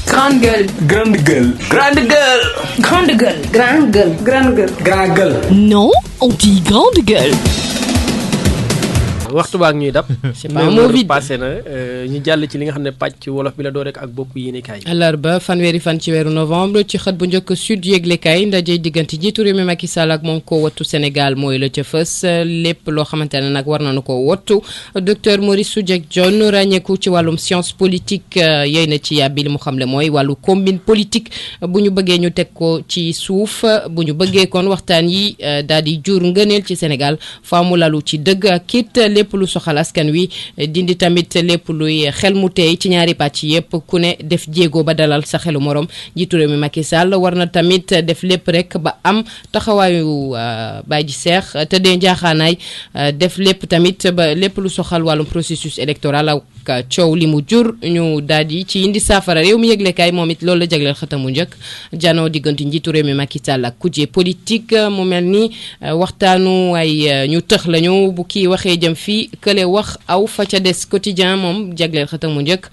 Grande gueule. Grande gueule. Grande gueule. Grande gueule. Grande gueule. Grande gueule. Grande gueule. Non, on dit grande gueule. waxtu baa ngi ñuy dab. c'est pas moo vide passé na ñu jàll ci li nga xam ne pàcc wolof bi la doo rek ak bopp yéenekaay. àllarba fanweeri fan ci weeru novembre ci xët bu njëkk sud yëglekaay ndaje diggante jiitu réew mi Macky Sall ak moom ko wattu Sénégal mooy la ca fës lépp loo xamante ne nag war nañu ko wattu docteur Maurice Soudieck Dione ràññeeku ci wàllum science politique yey na ci yàbbi li mu xamle mooy wàllu combine politique bu ñu bëggee ñu teg ko ci suuf bu ñu bëggee kon waxtaan yi daal di jur ngëneel ci Sénégal faa mu lalu ci dëgg ak it lépp lu soxal askan wi dindi tamit lépp luy xel mu tey ci ñaari pàcc yépp ku ne def jéego ba dalal sa xelu morom jiitu réew mi Macky Sall war na tamit def lépp rek ba am taxawaayu Baye ji Seex te dee njaaxaanaay def lépp tamit ba lépp lu soxal wàllum processus électoral ak coow li mu jur ñu daal di ci indi saafara réew mi yëglekaay moom it loolu la jagleel xëtamu njëkk janoo diggante njiitu réew mi Macky Sall ak kujje politique mu mel ni waxtaanu ay ñu tëx lañu bu kii waxee jëm fii kële wax aw fa ca des quotidien moom jagleel xëtamu njëkk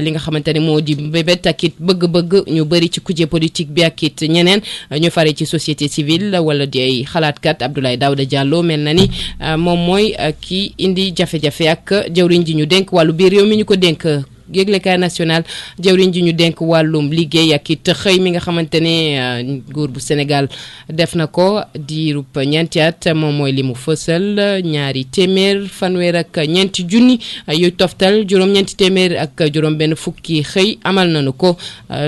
li nga xamante ne moo di bébét ak it bëgg-bëgg ñu bëri ci kujje politique bi ak it ñeneen ñu fare ci société civile wala di ay xalaatkat Abdoulaye Daouda Diallo mel na ni moom mooy kii indi jafe-jafe ak jëwriñ ji ñu dénk wàllu biir réew mi ñu ko dénk yëglekaay national jawriñ ji ñu dénk wàllum liggéey ak it xëy mi nga xamante ne nguur bu Sénégal def na ko diirub ñeenti at moom mooy li mu fësal ñaari téeméer fanweer ak ñeenti junni yuy toftal juróom-ñeenti téeméer ak juróom-benn fukki xëy amal nañu ko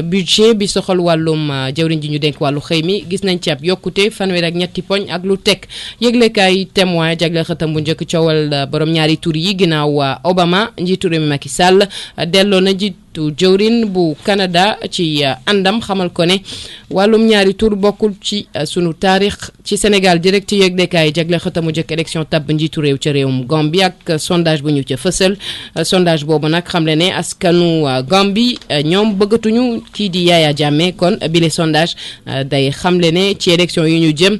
budget bi soxal wàllum jawriñ ji ñu dénk wàllu xëy mi gis nañ ci ab yokkute fanweer ak ñetti poñ ak lu teg yëglekaay témoin jagleel xëtam bu njëkk coowal borom ñaari tur yi ginnaaw Obama njiitu réew mi Macky Sall delloo na jiitu jëwrin bu Canada ci àndam xamal ko ne wàllum ñaari tur bokkul ci sunu taarix ci Sénégal direct yëglekaay jagle xëtamu jëkk élection tabb njiitu réew ca réewum Gambie ak sondage bu ñu ca fësal sondage boobu nag xam le ne askanu Gambie ñoom bëggatuñu kii di Yaya Jammeh kon bile sondage day xam le ne ci élection yi ñu jëm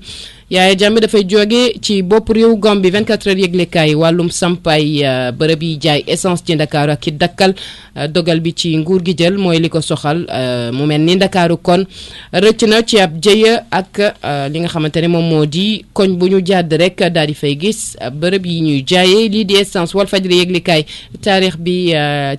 Yaya Jammeh dafay jóge ci bopp réew Gambie 24 heures yëglekaay wàllum sampay bërëb yi jaay essence ci Ndakaaru ak it dakkal dogal bi ci nguur gi jël mooy li ko soxal mu mel ni Ndakaaru kon rëcc na ci ab jëya ak li nga xamante ne moom moo di koñ bu ñu jàdd rek daal di fay gis bërëb yi ñuy jaayee lii di essence Walfadjri yëglekaay taarix bi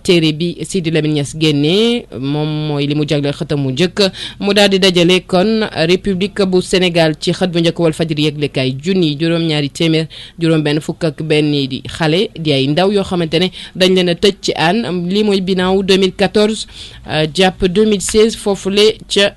téere bi Sidi Lamine Niass génnee moom mooy li mu jagleel xëtam mu njëkk mu daal di dajale kon république bu Sénégal ci xët bu njëkk Walfadjri yëglekaay junni juróom-ñaari téeméer juróom-benn fukk ak benn di xale di ay ndaw yoo xamante ne dañ leen a tëj ci aan lii mooy binaaw 2014 jàpp 2016 foofule ca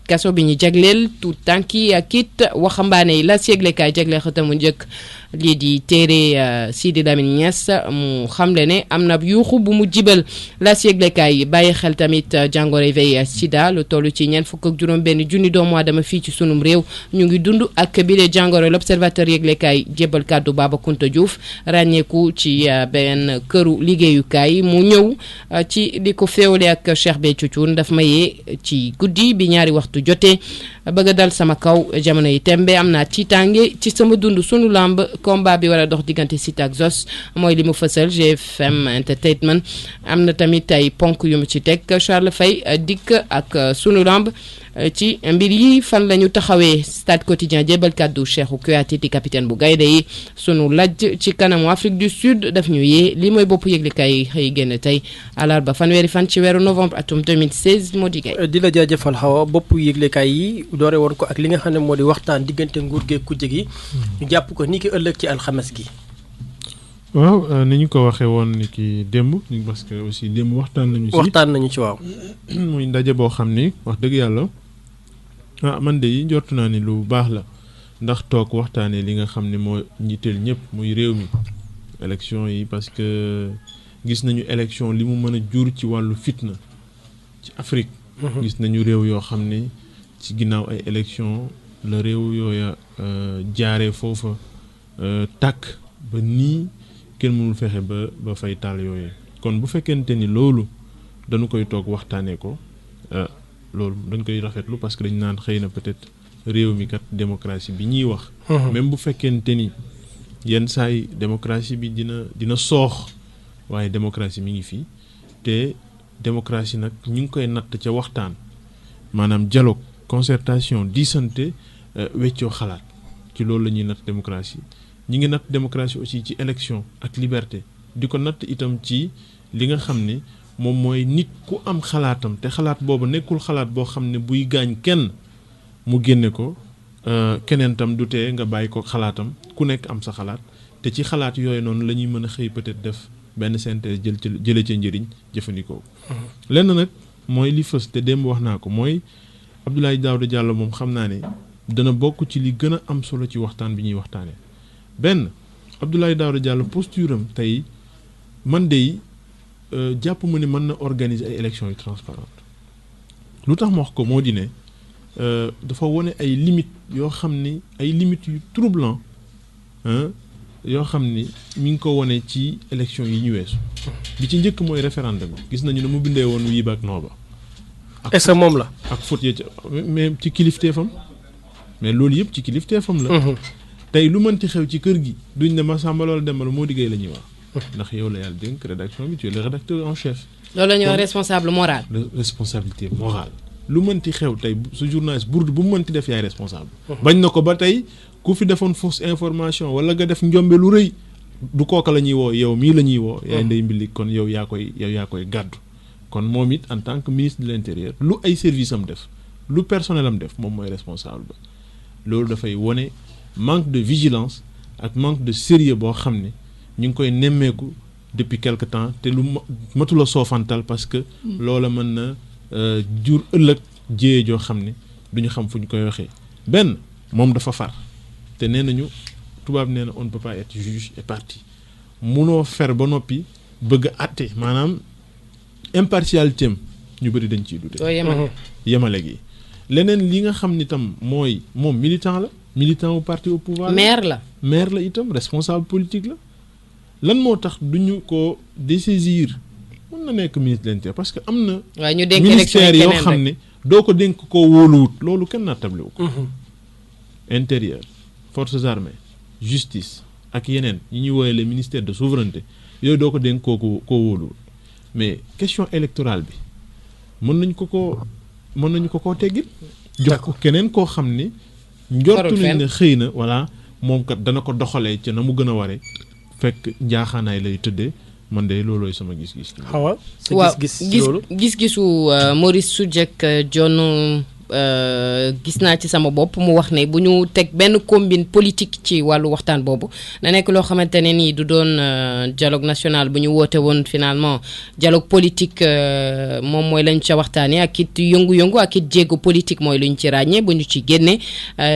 kaso bi ñu jagleel tout tànk yi ak it waxambaane yi la si yëglekaay jagleel xëtamu njëkk lii di téere Sidi Lamine Niass mu xamle ne am na yuuxu bu mu jibal la si yëglekaay bàyyi xel tamit jàngoro VIH sida lu toll ci ñeent fukk ak juróom-benn junni doomu aadama fii ci sunum réew ñu ngi dund ak bile jàngoro l'observateur yëglekaay jébbal kàddu Baba Kounta Diouf ràññeeku ci benn këru liggéeyukaay mu ñëw ci di ko féewale ak Cheikh Béthio Thioune daf mayee ci guddi bi ñaari waxtu jotee bëgg a dal sama kaw jamono yi tembe am naa tiitaange ci sama dund sunu lamb combat bi war a dox diggante Siteu ak Zoss mooy li mu fësal GFM Entertainment am na tamit ay ponk yu mu ci teg Charles Faye dikk ak sunu lamb ci mbir yi fan la ñu taxawee Stade Quotidien jébal kàddu Cheikhou Kouyaté di capitaine bu gaynde yi sunu lajj ci kanamu Afrique du Sud daf ñu yee li mooy bopp yëglekaay xëy génn tey àllarba fanweeri fan ci weeru novembre atum 2016 moo di gay di la jaajëfal xawa bopp yëglekaay yi doore woon ko ak li nga xam ne moo di waxtaan diggante nguur gee kujje gi ñu jàpp ko ni ki ëllëg ci alxames gi. waaw ni ñu ko waxee woon ni ki démb parce que aussi démb waxtaan nañu ci waaw. muy ndaje boo xam ni wax dëgg yàlla man de yi njortu naa ni lu baax la ndax toog waxtaanee li nga xam ne moo njiiteel ñëpp muy réew mi élection yi parce que gis nañu élection li mu mën a jur ci wàllu fitna ci Afrique. gis nañu réew yoo xam ne ci ginnaaw ay élection la réew yooya jaaree foofa tàkk ba nii kenn mënul fexe ba fay taal yooyu kon bu fekkente ni loolu dañu koy toog waxtaanee ko loolu dañ koy rafetlu parce que dañ naan xëy na peut-être réew mi kat démocratie bi ñuy wax même bu fekkente ni yenn saa yi démocratie bi dina soox waaye démocratie mi ngi fii te démocratie nag ñu ngi koy natt ca waxtaan maanaam dialogue concertation diisante weccoo xalaat ci loolu la ñuy natt démocratie ñi ngi natt démocratie aussi ci élection ak liberté di ko natt itam ci li nga xam ni moom mooy nit ku am xalaatam te xalaat boobu nekkul xalaat boo xam ne buy gaañ kenn mu génne ko keneen tam du tee nga bàyyi ko xalaatam ku nekk am sa xalaat te ci xalaat yooyu noonu la ñuy mën a xëy peut-être def benn synthèse jële ca njëriñ jëfandikoo. lenn nag mooy li fës te démb wax naa ko mooy Abdoulaye Daouda Diallo moom xam naa ne dana bokk ci li gën a am solo ci waxtaan bi ñuy waxtaanee benn Abdoulaye Daouda Diallo posture am tey man de jàpp ma ne mën na organiser ay élections yu transparentes lu tax ma wax ko moo di ne dafa wone ay limites yoo xam ni ay limites yu troublant yoo xam ni mi ngi ko wone ci élection yi ñu weesu bi ci njëkk mooy référendum bi gis nañu ne mu bindee woon wii ba ak noo ba est-ce que moom la ak faute ya mais ci kilifteefam mais loolu yëpp ci kilifteefam la tey lu mënti xew ci kër gi duñ ne ma Samba loolu demal moo diggéey la ñuy wax ndax yow la yàlla dénk rédaction bi tu es le rédacteur en chef loolu la ñuy wax responsable moral responsabilité morale lu mënti xew tey su journaliste bourde bu mu mënti def yaay responsable bañ na ko ba tey ku fi defoon fausse information wala nga def njombe lu rëy du kooka la ñuy woo yow mii la ñuy woo yaay ndey mbili kon yow yaa koy gàddu kon moom it en tant que ministre de l'intérieur lu ay service am def lu personnel am def moom mooy responsable ba loolu dafay wone manque de vigilance ak manque de sérieux boo xam ne ñu ngi koy nemmeeku depuis quelque temps te lu matula soofantal parce que loola mën na jur ëllëg jéye joo xam ne duñu xam fu ñu koy waxee benn moom dafa far te nee nañu tubaab nee na on ne peut pas être juge et partie munoo fer ba noppi bëgg a àtte maanaam impartialité am ñu bëri dañ ciy dute yemale gi leneen li nga xam ni tam mooy moom militant au parti au pouvoir maire la itam responsable politique la lan moo tax duñu ko dessaisir mën na nekk ministre de l'Intérieur parce que am na ministère yoo xam ne doo ko dénk koo wóoluwut loolu kenn naa tablewu ko intérieur forces armées justice ak yeneen yi ñuy woowee les ministères de souveraineté yooyu doo ko dénk koo wóoluwut mais question électorale bi mën nañu ko koo teggil jox ko keneen koo xam ni njortu nañ ne xëy na voilà moom kat dana ko doxalee ca na mu gën a waree fekk njaaxaanaay lay tëddee man de loolooy sama gis-gis. xawa sa gis-gisu Maurice Soudieck Dione gis naa ci sama bopp mu wax ne bu ñu teg benn combine politique ci wàllu waxtaan boobu na nekk loo xamante ne nii du doon dialogue national bu ñu woote woon finalement dialogue politique moom mooy lañ ca waxtaanee ak it yëngu-yëngu ak it jéego politique mooy lu ñu ci ràññee bu ñu ci génnee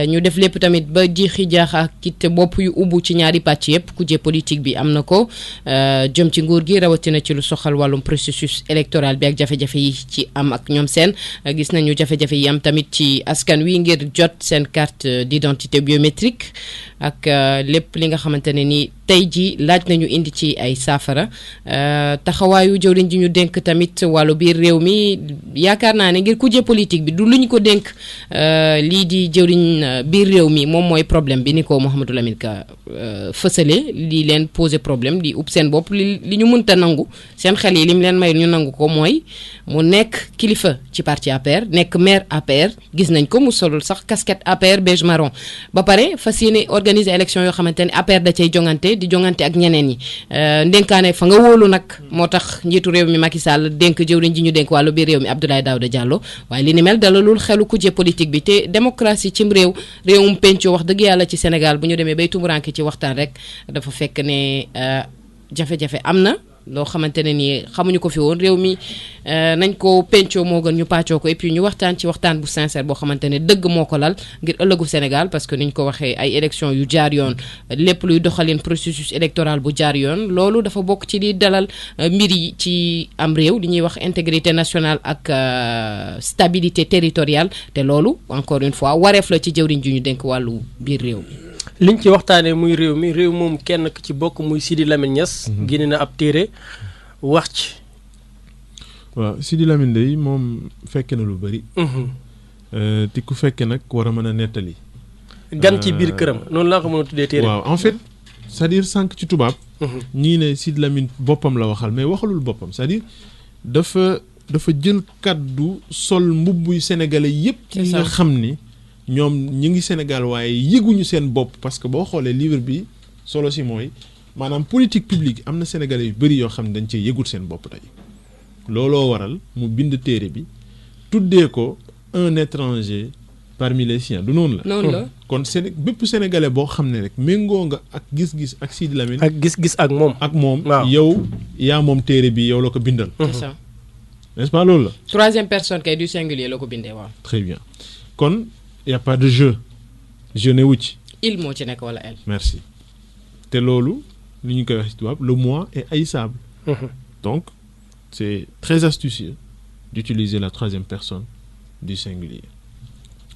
ñu def lépp tamit ba jiixi jaax ak it bopp yu ubbu ci ñaari pàcc yëpp kujje politique bi am na ko jëm ci nguur gi rawatina ci lu soxal wàllum processus électoral bi ak jafe-jafe yi ci am ak ñoom seen gis nañu jafe-jafe yi am tamit ci askan wi ngir jot seen carte d'identité biométrique ak lépp li nga xamante ne ni tey ji laaj nañu indi ci ay saafara taxawaayu jëwriñ ji ñu dénk tamit wàllu biir réew mi yaakaar naa ne ngir kujje politique bi du lu ñu ko dénk lii di jëwriñ biir réew mi moom mooy problème bi ni ko Mouhamadou Lamine Ka fësale lii leen posé problème di ub seen bopp li ñu mënta nangu seen xel yi li mu leen may ñu nangu ko mooy mu nekk kilifa ci parti APR nekk maire APR gis nañ ko mu solul sax casquette APR beige marron ba pare fas yéene organiser élection yoo xamante ne APR da cay jongante di jongante ak ñeneen ñi ndénkaane fa nga wóolu nag moo tax njiitu réew mi Macky Sall dénk jëwriñ ji ñu dénk wàllu biir réew mi Abdoulaye Daouda Diallo waaye li ni mel dalalul xelu kujje politique bi te démocratie cim réewum penco wax dëgg yàlla ci Sénégal bu ñu demee bay tumuranke ci waxtaan rek dafa fekk ne jafe-jafe am na loo xamante ne nii xamuñu ko fi woon réew mi nañ ko pencoo moo gën ñu pàccoo ko et puis ñu waxtaan ci waxtaan bu sincère boo xamante ne dëgg moo ko lal ngir ëllëgu Sénégal parce que niñ ko waxee ay élection yu jaar yoon lépp luy doxalin processus électoral bu jaar yoon loolu dafa bokk ci li dalal mbir yi ci am réew li ñuy wax intégrité nationale ak stabilité territoriale te loolu encore une fois wareef la ci jëwriñ ju ñu dénk wàllu biir réew mi. liñ ci waxtaanee muy réew mi réew moom kenn ci bokk muy Sidi Lamine Niass. génne na ab téere wax ci. waaw Sidi Lamine day moom fekke na lu bëri. te ku fekke nag war a mën a nettali. gan ci biir këram noonu laa ko mën a tuddee téere. waaw en fait c'est-à-dire sànq ci tubaab. ñii ne Sidi Lamine boppam la waxal mais waxalul boppam c'est-à-dire dafa dafa jël kàddu sol mbubbuy sénégalais yépp ci nga xam ni ñoom ñi ngi Sénégal waaye yëguñu seen bopp parce que boo xoolee livre bi solo si mooy maanaam politique publique am na sénégalais yu bëri yoo xam ne dañ cee yëgul seen bopp tey looloo waral mu bind téere bi tuddee ko un étranger parmi les siens du noonu la. noonu la kon bépp sénégalais boo xam ne rek méngoo nga ak gis-gis ak Sidi Lamine. ak gis-gis ak moom. ak moom waaw yow yaa moom téere bi yow la ko bindal. c'est ça. n'est-ce pas loolu la. troisième personne kay du singulier la ko bindee waaw. très bien kon y a pas de je ne wu ci. il moo ci nekk wala elle. merci te loolu li ñu koy wax ci tubaab le moi est haïssable. donc c'est très astucieux d'utiliser la troisième personne du singulier.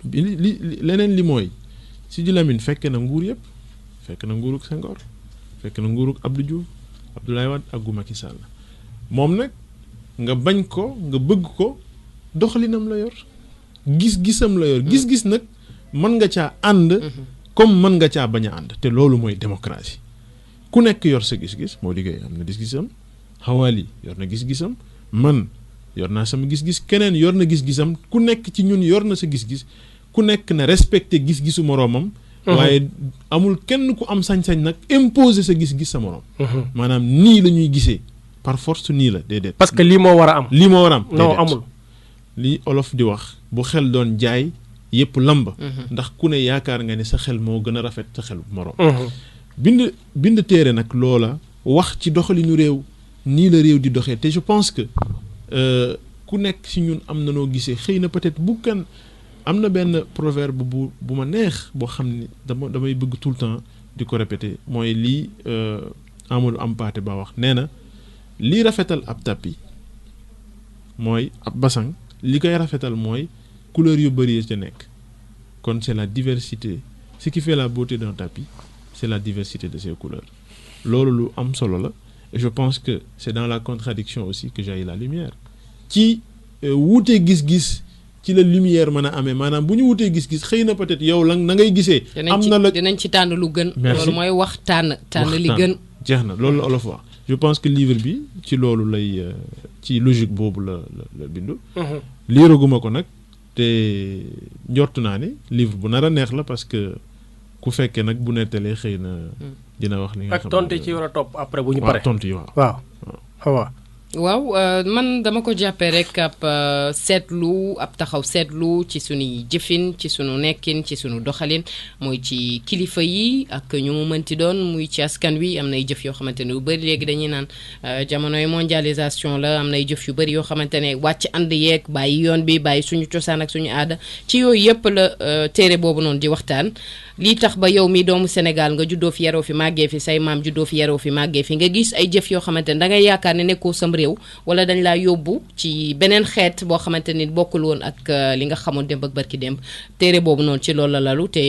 li leneen li mooy Sidi Lamine fekk na nguur yëpp fekk na nguurug Senghor fekk na nguurug Abdou Diouf Abdoulaye Wade ak gu Macky Sall moom nag nga bañ ko nga bëgg ko doxalinam la yor gis-gisam la yor gis-gis nag mën nga caa ànd comme mën nga caa bañ a ànd te loolu mooy démocratie ku nekk yor sa gis-gis moo liggéey am na gis-gisam Xawaali yor na gis-gisam man yor naa sama gis-gis keneen yor na gis-gisam ku nekk ci ñun yor na sa gis-gis ku nekk na respecté gis-gisu moroomam waaye amul kenn ku am sañ-sañ nag imposer sa gis-gis sa moroom maanaam nii la ñuy gisee par force nii la déedéet parce que lii moo war a am lii moo war a am non amul li olof di wax bu xel doon jaay yëpp lamba ndax ku ne yaakaar nga ne sa xel moo gën a rafet sa xel moroom bind téere nag loola wax ci doxalinu réew nii la réew di doxee te je pense que ku nekk ci ñun am na noo gisee xëy na peut-être bu kan am na benn proverbe bu ma neex boo xam ni damay bëgg tout le temps di ko répéter mooy lii Amadou Hampâté Bâ wax nee na lii rafetal ab tapis mooy ab basang li koy rafetal mooy couleur yu bëri yi ca nekk kon c'est la diversité ce qui fait la beauté d'un tapis c'est la diversité de ses couleurs loolu lu am solo la et je pense que c'est dans la contradiction aussi que jaillit la lumière ci wuute gis-gis ci la lumière mën a amee maanaam bu ñu wutee gis-gis xëy na peut-être yow la na ngay gisee. am na la dinañ ci tànn lu gën. loolu mooy wax tànn li gën. jeex na loolu la olof wax je pense que livre bi ci loolu lay ci logique boobu la bindu. liiraguma ko nag te njort naa ni livre bu nar a neex la parce que ku fekkee nag bu nettalee xëy na dina wax li nga xam ak tontu ci war a topp après bu ñu paree. tontu yi waaw. waaw man dama ko jàppee rek ab seetlu ab taxaw seetlu ci sunuy jëfin ci sunu nekkin ci sunu doxalin mooy ci kilifa yi ak ñu mu mënti doon muy ci askan wi am nay jëf yoo xamante ne yu bëri léegi dañuy naan jamonoy mondialisation la am nay jëf yu bëri yoo xamante ne wàcc ànd yeeg bàyyi yoon bi bàyyi suñu cosaan ak suñu aada ci yooyu yëpp la téere boobu noonu di waxtaan. lii tax ba yow mi doomu Sénégal nga juddoo fi yaroo fi màggee fi say maam juddoo fi yaroo fi màggee fi nga gis ay jëf yoo xamante ne da ngay yaakaar ne nekkoo sam réew wala dañ laa yóbbu ci beneen xeet boo xamante ni bokkul woon ak li nga xamoon démb ak barki démb téere boobu noonu ci loolu la lalu te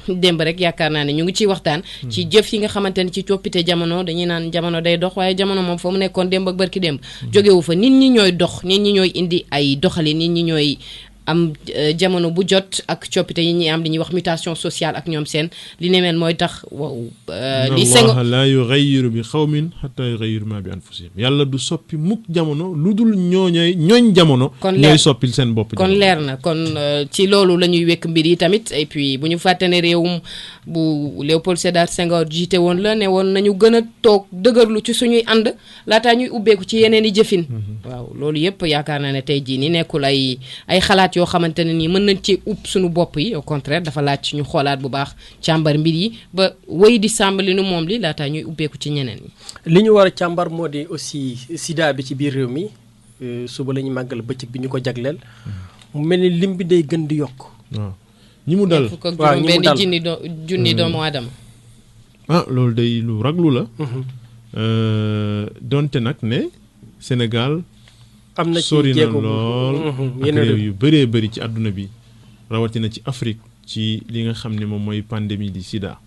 démb rek yaakaar naa ne ñu ngi ciy waxtaan ci jëf yi nga xamante ne ci coppite jamono dañuy naan jamono day dox waaye jamono moom fa mu nekkoon démb ak barki démb jógewu fa nit ñi ñooy dox nit ñi ñooy indi ay doxali nit ñi ñooy am jamono bu jot ak coppite yi ñuy am li ñuy wax mutation sociale ak ñoom seen li ne mel mooy tax waaw li Allaha laa yughayyiru bi xawmin hattaa yughayyiru maa bi anfusihim yàlla du soppi mukk jamono lu dul ñooñ jamono ñooy soppil seen bopp kon leer na kon ci loolu la ñuy wekk mbir yi tamit et puis bu ñu fàtte ne réewum bu Léopold Sédar Senghor jiite woon la ne woon nañu gën a toog dëgërlu ci suñuy ànd laataa ñuy ubbeeku ci yeneen i jëfin waaw loolu yëpp yaakaar naa ne tey jii ni nekkul ay xalaat yoo xamante ne nii mën nañ ci upp suñu bopp yi au contraire dafa laaj ñu xoolaat bu baax càmbar mbir yi ba wéy di sàmbali nu moom li laataa ñuy ubbeeku ci ñeneen ñi. li ñu war a càmbar moo di aussi sida bi ci biir réew mi suba la ñu màggal bëccëg bi ñu ko jagleel mu mel ni lim bi day gën di yokk. waaw ñi mu dal waaw ñi mu dal junni doomu aadama. loolu day lu raglu la. donte nag ne Sénégal. am na ci sori na jéego lool ak réew yu bëree bëri ci àdduna bi rawatina ci Afrique ci li nga xam ne moom mooy pandémie di sida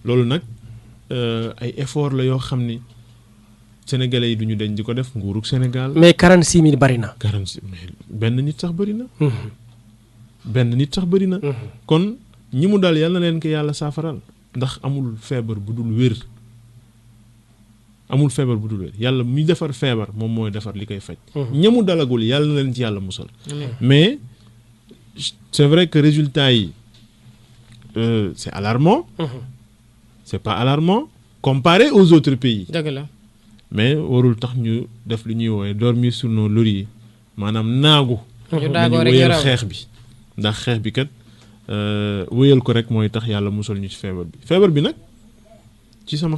loolu nag ay effort la yoo xam ni sénégalais yi duñu dañ di ko def nguurug Sénégal. mais 46 000 bari na. 46 benn nit sax bëri na. benn nit sax bëri na. kon ñi mu dal yàlla na leen ko yàlla saafaral ndax amul feebar bu dul wér amul feebar bu dul wér yàlla mi defar feebar moom mooy defar li koy faj. ñamu dalagul yàlla na leen ci yàlla musal. mais c'est vrai que résultat yi c'est alarmant. c'est pas alarmant comparé aux autres pays. dëgg la. mais warul tax ñu def lu ñuy woowee dormir sur nos lauriers maanaam naagu. ñu daagoo rek wéyal xeex bi ndax xeex bi kat wéyal ko rek mooy tax yàlla musal ñu ci feebar bi feebar bi nag ci sama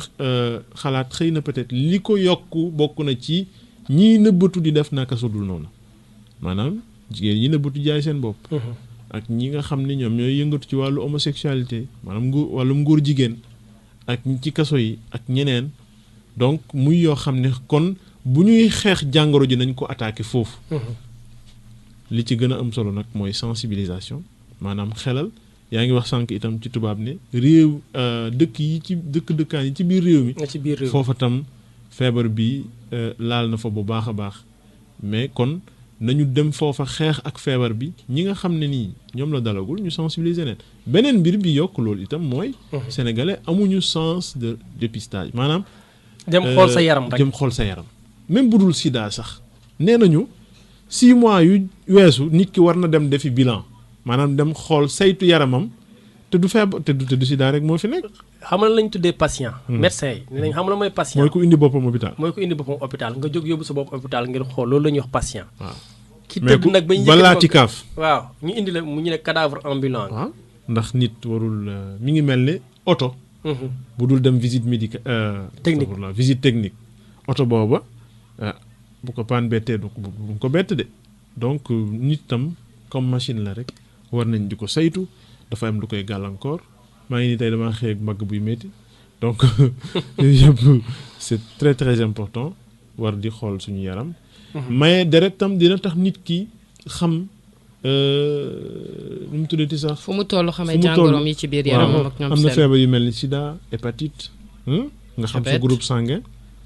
xalaat xëy na peut-être li ko yokku bokk na ci ñiy nëbbatu di def naka sudul noonu maanaam jigéen ñi nëbbatu jaay seen bopp. ak ñi nga xam ne ñoom ñooy yëngatu ci wàllu homosexualité maanaam wàllum nguur jigéen ak ñi ci kaso yi ak ñeneen donc muy yoo xam ne kon bu ñuy xeex jàngoro ji nañ ko attaquer foofu. li ci gën a am solo nag mooy sensibilisation maanaam xelal yaa ngi wax sànq itam ci tubaab ne réew dëkk yi ci dëkkaan yi ci biir réew mi. ci biir réew foofa tam feebar bi laal na fa bu baax a baax mais kon nañu dem foofa xeex ak feebar bi ñi nga xam ne nii ñoom la dalagul ñu sensibiliser leen beneen mbir bi yokk loolu itam mooy. sénégalais amuñu sens de dépistage maanaam. dem xool sa yaram rek dem xool sa yaram même bu dul sida sax nee nañu 6 mois yu weesu nit ki war na dem defi bilan maanaam dem xool saytu yaramam te du feebar te du sida rek moo fi nekk. xam nga lañ tuddee patient. médecin yi nee nañ xam la mooy patient. mooy ko indi boppam hôpital. mooy ko indi boppam hôpital nga jóg yóbbu sa bopp hôpital ngir xool loolu la ñuy wax patient. waaw ki tëdd nag ba ñu balaa ci kaaf. waaw ñu indi la mu ñu ne cadavre ambulant. waaw ndax nit warul mi ngi mel ne oto. bu dul dem visite médicale. technique visite technique. oto booba bu ko paan bettee du ko bett de donc nit tam comme machine la rek war nañ di ko saytu dafa am lu koy gàllankoor maa ngi nii tey damaa xëy ak mbagg buy métti donc yëpp c'est très très important war di xool suñu yaram. mais deret tam dina tax nit ki xam nu mu tuddati sax. fu mu toll xamee jàngoroom yi ci biir yaramam ak ñoom am na feebar yu mel ni sida hépatite. nga xam sa groupe sanguin.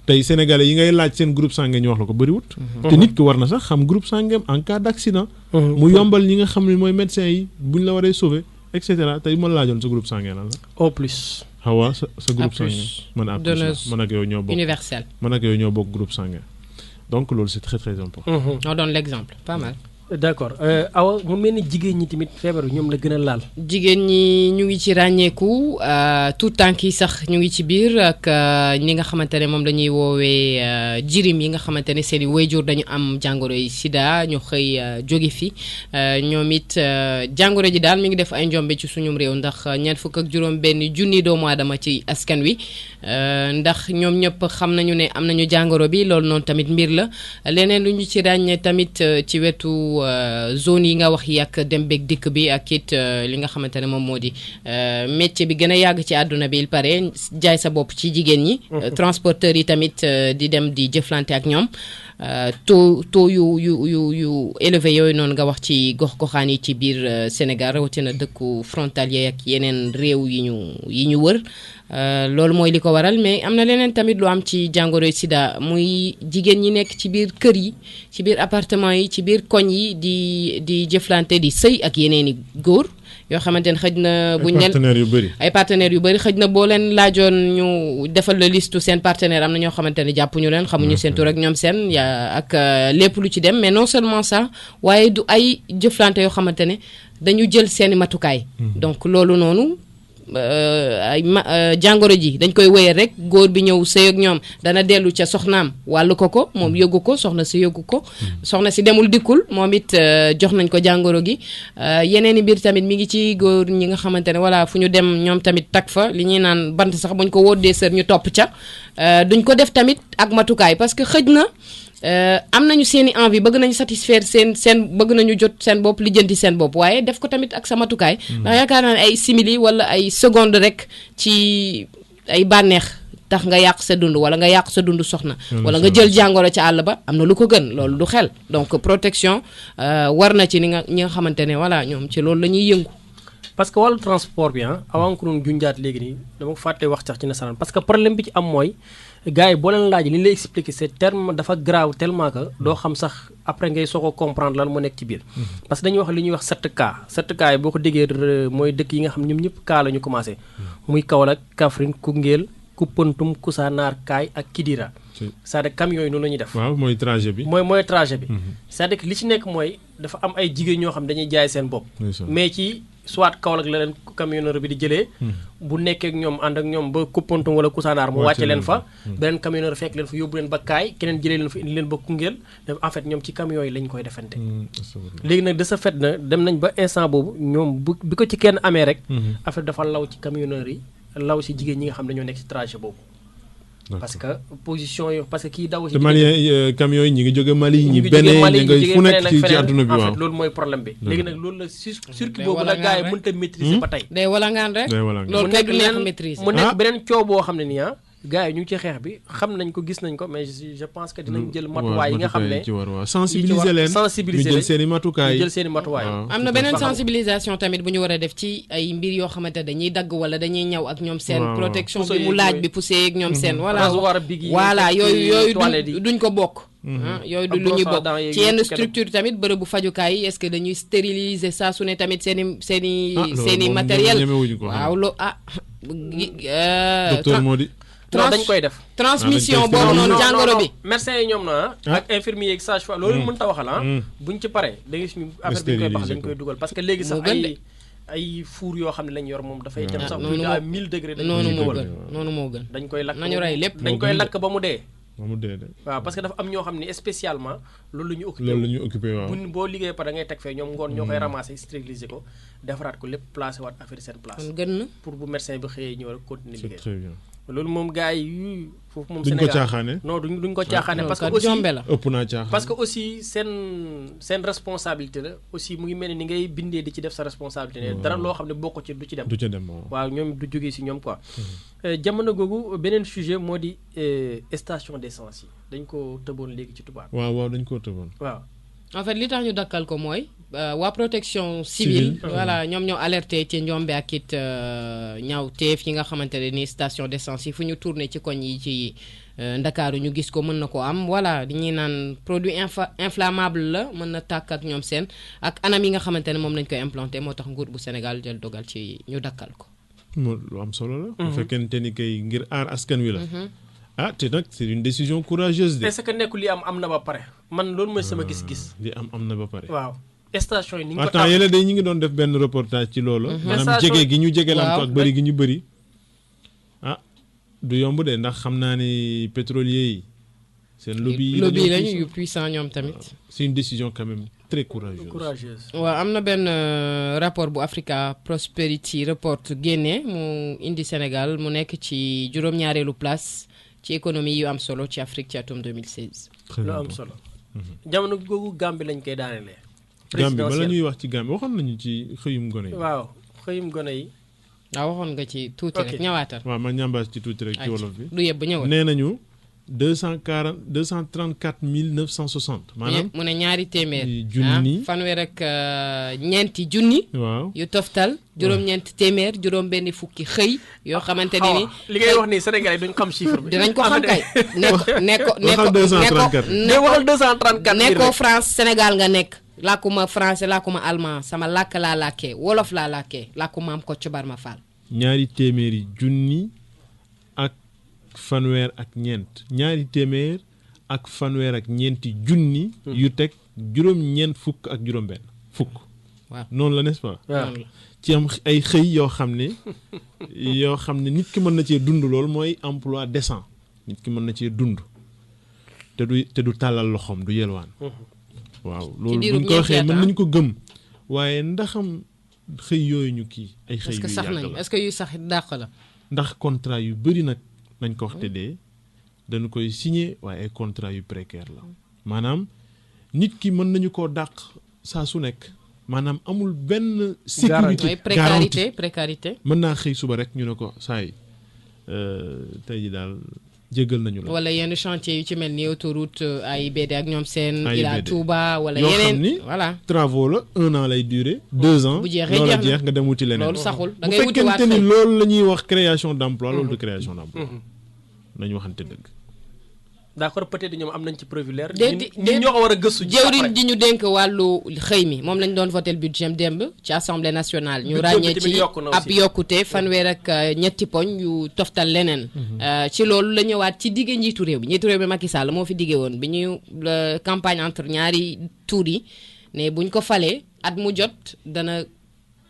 tey sénégalais yi ngay laaj seen groupe sanguin ñu wax la ko bëriwut. te nit ki war na sax xam groupe sanguin en cas d'accident. mu yombal ñi nga xam ne mooy médecin yi buñ la waree sauver et cetera tey ma laajoon sa groupe sanguin lan la. au plus. xawa sa groupe sanguin. man A plus man ak yow ñoo bokk universel. man ak yow ñoo bokk groupe sanguin donc loolu c'est très très important. on donne l'exemple pas mal. d'accord awa mu mel ni jigéen ñi tamit feebar bi ñoom la gën a laal. jigéen ñi ñu ngi ci ràññeeku tout tànk yi sax ñu ngi ci biir ak ñi nga xamante ne moom dañuy woowee jirim yi nga xamante ne seen i waajur dañu am jàngoro yi sida ñu xëy jóge fi ñoom it jàngoro ji daal mi ngi def ay njombe ci suñum réew ndax ñeent fukk ak juróom benn junni doomu aadama ci askan wi ndax ñoom ñëpp xam nañu ne am nañu jàngoro bi loolu noonu tamit mbir la leneen lu ñu ci ràññee tamit ci wetu zone yi nga wax yi ak dem beeg dikk bi ak it li nga xamante ne moom moo di métier bi gën a yàgg ci àdduna bi il paraît jaay sa bopp ci jigéen ñi. transporteurs yi tamit di dem di jëflante ak ñoom taux yu élevé yooyu noonu nga wax ci gox-goxaan yi ci biir Sénégal rawatina dëkku frontalier ak yeneen réew yi ñu wër. loolu mooy li ko waral mais am na leneen tamit lu am ci jàngoro sida muy jigéen ñi nekk ci biir kër yi ci biir appartement yi ci biir koñ yi di jëflante di sëy ak yeneen i góor yoo xamante ne xëj na buñ leen ay partenaires yu bëri xëj na boo leen laajoon ñu defal la liste seen partenaire am na ñoo xamante ne jàppuñu leen xamuñu seen tur ak ñoom seen ak lépp lu ci dem mais non seulement ça waaye du ay jëflante yoo xamante ne dañu jël seeni matukaay donc loolu noonu jàngoro ji dañ koy wéyal rek góor bi ñëw sëy ak ñoom dana dellu ca soxnaam wàllu ko moom yëgu ko soxna si yëgu ko soxna si demul dikkul moom it jox nañ ko jàngoro gi yeneen i mbir tamit mi ngi ci góor ñi nga xamante ne voilà fu ñu dem ñoom tamit tag fa li ñuy naan bant sax buñ ko wóodee sër ñu topp ca duñ ko def tamit ak matukaay parce que xëj na am nañu seen i envie bëgg nañu satisfaire seen bëgg nañu jot seen bopp lijjanti seen bopp waaye def ko tamit ak sa matukaay ndax yaakaar naa ne ay simili wala ay seconde rek ci ay bànneex tax nga yàq sa dund wala nga yàq sa dund soxna wala nga jël jàngoro ca àll ba am na lu ko gën loolu du xel donc protection war na ci ñi nga xamante ne voilà ñoom ci loolu la ñuy yëngu parce que wàllu transport bi avant que ñu junjaat léegi nii dama fàtte wax sax ci nasaraan parce que problème bi ci am mooy gars yi boo leen laaj li ñu lay expliquer c'est terme dafa grave tellement que doo xam sax après ngay soog a comprendre lan moo nekk ci biir. parce que dañuy wax li ñuy wax 7 cas yi boo ko déggee mooy dëkk yi nga xam ñoom ñëpp cas la ñu commencé. muy Kaolack Kaffrine Koungheul Koupantoum Koussanar Kaay ak Kidira. c'est-à-dire camions yi noonu la ñuy def. waaw mooy trajet bi. mooy trajet bi. c'est-à-dire que li ci nekk mooy dafa am ay jigéen ñoo xam dañuy jaay seen bopp. mais ci soit Kaolack la leen camionneur bi di jëlee. bu nekkee ak ñoom ànd ak ñoom ba Koupantoum wala Koussanar mu wàcce leen fa. beneen camionneur fekk leen fa yóbbu leen ba Kaay keneen jëlee leen fa indi leen ba Koungheul en fait ñoom ci camions yi lañ koy defante. léegi nag de ce fait na dem nañ ba instant boobu ñoom bi ko ci kenn amee rek. affaire dafa law ci camionneur yi law ci jigéen ñi nga xam dañoo nekk ci trajet boobu. parce que position yi parce que kii daw. te Mali camions yi ñi ngi jóge Mali ñi Bénin ñi nga fu nekk ci àdduna bi waaw. en fait loolu mooy problème bi. léegi nag loolu la circuit boobu la gars yi mënut a maîtriser ba tey. day walangaan rek. loolu kay du neex maîtriser. mu nekk beneen coow boo xam ne nii gars yi ñu ngi ci xeex bi xam nañ ko gis nañ ko mais je pense que dinañ jël matuwaay yi nga xam ne sensibiliser leen ñu jël seen i matukaay am na beneen sensibilisation tamit bu ñu war a def ci ay mbir yoo xamante dañuy dagg wala dañuy ñaw ak ñoom seen protection bi mu laaj bi poussé ak ñoom seen voilà yooyu duñ ko bokk yooyu du lu ñuy bokk ci yenn structure tamit bërëb bu fajukaay yi est-ce que dañuy stériliser saa su ne tamit seen i matériel waaw docteur moo di dañ koy def transmission boobu noonu jàngoro bi médecins yi ñoom na ak infirmier ak sage-femme loolu mën ta waxal buñ ci pare da ngay suñu affaire bi ñu koy bax dañ koy dugal parce que léegi sax ay four yoo xam ne lañ yor moom dafay dem sax plus à 1000 degrés noonu moo gën dañ koy lakk nañu rey lépp dañ koy lakk ba mu dee de waaw parce que dafa am ñoo xam ne spécialement loolu la ñu occupé waaw boo liggéey pa da ngay teg fee ñoom ngoon ñoo koy ramasser stériliser ko defaraat ko lépp placé waat affaire seen place gën na pour bu médecin bi xëyee ñëw rek continuer liggéey très bien loolu moom gars yi foofu moom duñ ko caaxaane non duñ ko caaxaane parce que aussi ëpp naa caaxaan parce que aussi seen responsabilité la aussi mu ngi mel ni ngay bindee di ci def sa responsabilité ne dara loo xam ne bokk ci du ci dem waaw ñoom du jógee si ñoom quoi jamono googu beneen sujet moo di station d'essence yi dañ ko tëboon léegi ci tubaab waaw dañ ko tëboon waaw en fait li tax ñu dakkal ko mooy waa protection civile voilà ñoom ñoo alerté ci njombe ak it ñaaw teef yi nga xamante ne ni station d'essence yi fu ñu tourné ci koñ yi ci Ndakaaru ñu gis ko mën na ko am voilà dañuy naan produit inflammable la mën na tàkk ak ñoom seen ak anam yi nga xamante ne moom lañ koy implanté moo tax nguur bu Sénégal jël dogal ci ñu dakkal ko lu am solo la bu fekkente ni kay ngir aar askan wi la te nag c'est une décision courageuse est-ce que nekkul li am na ba pare man loolu mooy sama gis-gis li am na ba pare waaw station yi ni nga ko temps yële day ñu ngi doon def benn reportage ci loolu maanaam jege gi ñu jegelaan ko ak bëri gi ñu bëri du yomb de ndax xam naa ni pétrolier yi seen lobby lañu yu puissant ñoom tamit c'est une décision quand même très courageuse waaw am na benn rapport bu Africa Prosperity Report génnee mu indi Sénégal mu nekk ci juróom-ñaareelu place ci économie yu am solo ci Afrique ci atum 2016 lu am solo jamono googu Gambie lañ koy daanelee Gambie bala ñuy wax ci Gambie waxoon nañu ci xëyum gone yi waaw xëyum gone yi waaw waxoon nga ci tuuti rek ñëwaatal waaw ma ñambaas ci tuuti rek ci wolof bi du yëpp ñëwal nee nañu 234 960 maanaam mu ne ñaari téeméer junni fanweer ak ñeenti junni waaw yu toftal juróom-ñeenti téeméer juróom benn fukki xëy yoo xamante ne ni li ngay wax ni Sénégalais duñ xam chiffre bi dinañ ko xam kay waxal 234 nekkoo France Sénégal nga nekk làkkuma français làkkuma allemand sama làkk laa làkkee wolof laa làkkee làkkuma am Kocc Barma Fall ñaari téeméeri junni ak fanweer ak ñeent ñaari téeméer ak fanweer ak ñeenti junni yu teg juróom-ñeent fukk ak juróom-benn fukk waaw noonu la n'est-ce pas ci am ay xëy yoo xam ne nit ki mën na cee dund loolu mooy emploi décent nit ki mën na cee dund te du tàllal loxoom du yelwaan waaw loolu buñ ko waxee mën nañu ko gëm waaye ndaxam xëy yooyu ñu kii ay xëy yu yàgg la est-ce que yu sax dàq la ndax contrat yu bëri nag nañ ko wax te dee dañu koy signé waaye ay contrat yu précaire la maanaam nit ki mën nañu koo dàq saa su nekk maanaam amul benn sécurité précarité mën naa xëy suba rek ñu ne ko saa yi tey ji daal jéggal nañu la wala yenn chantier yu ci mel ni autoroute AIBD ak ñoom seen Ila Touba wala yeneen ni voilà travaux la 1 an lay durer 2 ans bu jeexee loolu jeex nga dem wuti leneen loolu saxul da bu ngay wuti waat fekkente ni loolu la ñuy wax création d'emploi loolu du création d'emploi nañu waxante dëgg d'accord peut-être ñoom am nañ ci preuve leer. ñun ñoo ko war a gëstu. jëwriñ di ñu dénk wàllu xëy mi moom lañ doon voté budget démb ci assemblée nationale. ñu ràññee ci ab yokkute fanweer ak ñetti poñ yu toftal leneen. ci loolu la ñëwaat ci digge njiitu réew bi Macky Sall moo fi diggee woon bi ñu campagne entre ñaari tour yi ne buñ ko falee at mu jot dana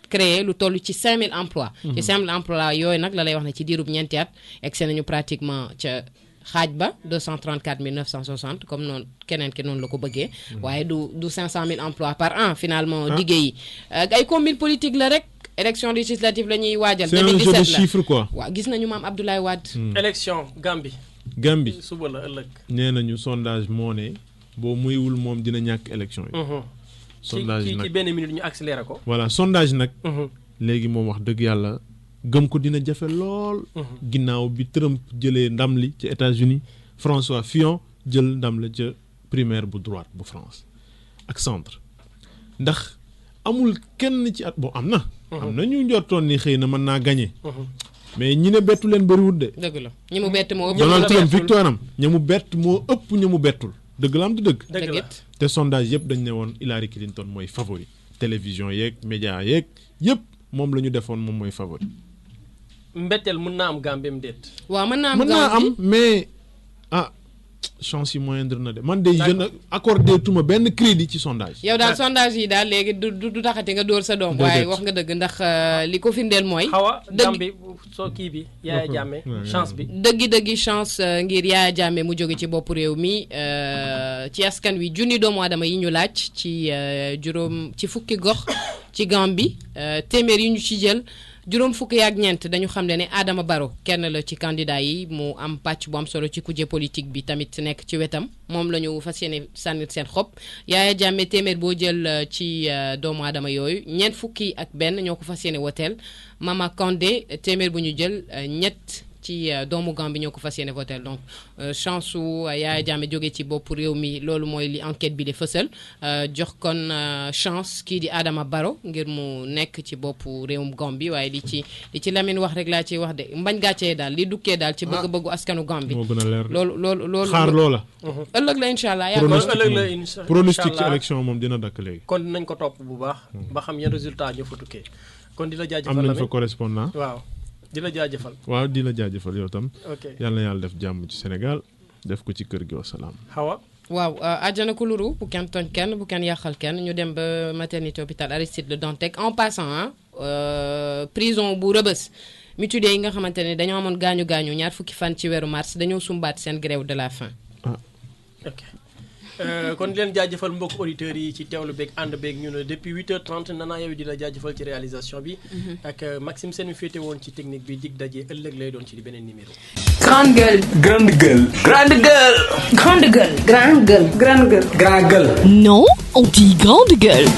créer lu toll ci 5000 emplois. ci 5000 emplois yooyu nag la lay wax ne ci diirub ñeenti at egsi nañu pratiquement ca. xaaj ba 234 960 comme noonu keneen ki noonu la ko bëggee. waaye du 500 000 emplois par an finalement. liggéey yi ay combine politique la rek. élection législative la ñuy waajal. 2017 la c'est un jeu de chiffres quoi. waaw gis nañu maam Abdoulaye Wade. élection Gambie. suba la ëllëg. nee nañu sondage moo ne boo muyul moom dina ñàkk élection yi. sondage nag ci benn minute ñu accéléré ko. voilà sondage nag. léegi moom wax dëgg yàlla. gëm ko dina jafe lool. ginnaaw bi Trump jëlee ndam li ci États-Unis François Fillon jël ndam la ca primaire bu droite bu France ak centre ndax amul kenn ci at bon am na ñu njortoon ni xëy na mën naa gagné. mais ñi ne bettu leen bëriwul de. dëgg la ñi mu bett moo ëpp. Donald Trump victoire am ñi mu bett moo ëpp ñi mu bettul dëgg la am du dëgg. dëgg la te sondage yëpp dañ ne woon Hillary Clinton mooy favori télévision yeeg média yeeg yëpp moom la ñu defoon moom mooy favori. mbetteel mën naa am Gambiem déet. waaw mën naa am mais chance yi moindre na de man de je ne accordé tuma benn crédit ci sondage. yow daal sondage yi daal léegi du taxati nga dóor sa doom. waaye wax nga dëgg ndax li ko firndeel mooy. Gambie soo kii bi Yaya Jammeh chance bi. dëggi chance ngir Yaya Jammeh mu jóge ci bopp réew mi ci askan wi junni doomu aadama yi ñu laaj ci ci fukki gox ci Gambie téeméer yi ñu ci jël. juróom fukki ak ñeent dañu xam ne Adama Barrow kenn la ci candidat yi mu am pàcc bu am solo ci kujje politique bi tamit nekk ci wetam moom la ñu fas yéene sànnit seen xob Yaya Jammeh téeméer boo jël ci doomu aadama yooyu ñeent fukki ak benn ñoo ko fas yéene woteel Mama Kandeh téeméer bu ñu jël ñett ci doomu Gambie ñoo ko fas yéene votel donc chance su Yaya Jammeh jóge ci bopp réew mi loolu mooy li enquête bi de fësal jox kon chance kii di Adama Barrow ngir mu nekk ci bopp réewum Gambie waaye li ci Lamine wax rek laa ciy wax de mbañ gàccee daal li dukkee daal ci bëgg-bëggu askanu Gambie. moo gën a leer loolu xaar loola. ëllëg la incha allah. pronostic ci élection moom dina dakk léegi. kon dinañ ko topp bu baax. ba xam yan résultat ñoo fa tukkee. kon di la jaajëfal am nañ fa correspondant. waaw. di la jaajëfal. waaw di la jaajëfal yow tam. ok yàlla na yàlla def jàmm ci Sénégal def ko ci kër gi wasalaam. Hawa. waaw àjjana kuluru bu kenn tooñ kenn bu kenn yàqal kenn ñu dem ba maternité hôpital Aristide Le Dantec en passant prison bu Rebeuss mutilé yi nga xamante ne dañoo amoon gaañu ñaar fukki fan ci weeru mars dañoo sumbaat seen grève de la faim. ok kon di leen jaajëfal mbokk auditeurs yi ci teewlu beeg ànd beeg ñu ne depuis 8h30 Nana yow di la jaajëfal ci réalisation bi. ak Maxime Sène mi féete woon ci technique bi dig daje ëllëg lay doon ci beneen numéro. Grande gueule. Grande gueule. Grande gueule. Grande gueule. Grande gueule. Grande gueule. Grande gueule. Non, on dit grande gueule.